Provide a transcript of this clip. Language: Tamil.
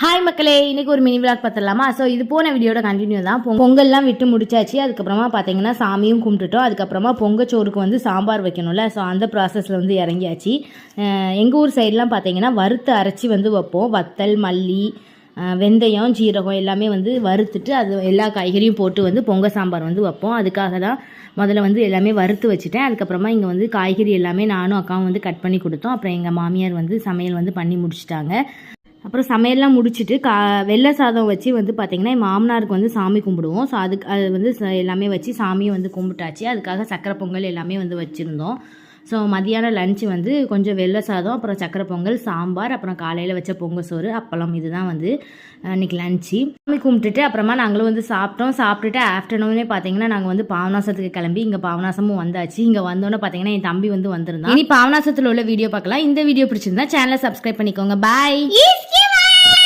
ஹாய் மக்களே, இன்னைக்கு ஒரு மினி விளாக் பார்த்துடலாமா? ஸோ இது போன வீடியோட கண்டினியூ தான். பொங்கல்லாம் விட்டு முடிச்சாச்சு. அதுக்கப்புறமா பார்த்தீங்கன்னா சாமியும் கும்பிட்டுட்டோம். அதுக்கப்புறமா பொங்கச்சோறுக்கு வந்து சாம்பார் வைக்கணும்ல, ஸோ அந்த ப்ராசஸில் வந்து இறங்கியாச்சு. எங்கள் ஊர் சைட்லாம் பார்த்தீங்கன்னா வறுத்து அரைச்சி வந்து வைப்போம். வத்தல், மல்லி, வெந்தயம், ஜீரகம் எல்லாமே வந்து வறுத்துட்டு அது எல்லா காய்கறியும் போட்டு வந்து பொங்கல் சாம்பார் வந்து வைப்போம். அதுக்காக தான் முதல்ல வந்து எல்லாமே வறுத்து வச்சுட்டேன். அதுக்கப்புறமா இங்கே வந்து காய்கறி எல்லாமே நானும் அக்காவும் வந்து கட் பண்ணி கொடுத்தோம். அப்புறம் எங்கள் மாமியார் வந்து சமையல் வந்து பண்ணி முடிச்சிட்டாங்க. அப்புறம் சமையல்லாம் முடிச்சுட்டு வெள்ளை சாதம் வச்சு வந்து பார்த்திங்கன்னா என் மாமனாருக்கு வந்து சாமி கும்பிடுவோம். ஸோ அது வந்து எல்லாமே வச்சு சாமியை வந்து கும்பிட்டாச்சு. அதுக்காக சக்கரை பொங்கல் எல்லாமே வந்து வச்சுருந்தோம். ஸோ மதியானம் லஞ்சு வந்து கொஞ்சம் வெள்ளை சாதம், அப்புறம் சக்கரை பொங்கல், சாம்பார், அப்புறம் காலையில் வச்ச பொங்கல் சோறு, அப்பளம். இதுதான் வந்து இன்றைக்கி லஞ்சு. சாமி கும்பிட்டுட்டு அப்புறமா நாங்களும் வந்து சாப்பிட்டுட்டு ஆஃப்டர்நூனே பார்த்தீங்கன்னா நாங்கள் வந்து பாவநாசத்துக்கு கிளம்பி இங்கே பாவநாசமும் வந்தாச்சு. இங்கே வந்தோன்னே பார்த்தீங்கன்னா என் தம்பி வந்து வந்திருந்தான். இனி பாவநாசத்தில் உள்ள வீடியோ பார்க்கலாம். இந்த வீடியோ பிடிச்சிருந்தா சேனலை சப்ஸ்கிரைப் பண்ணிக்கோங்க. பாய்.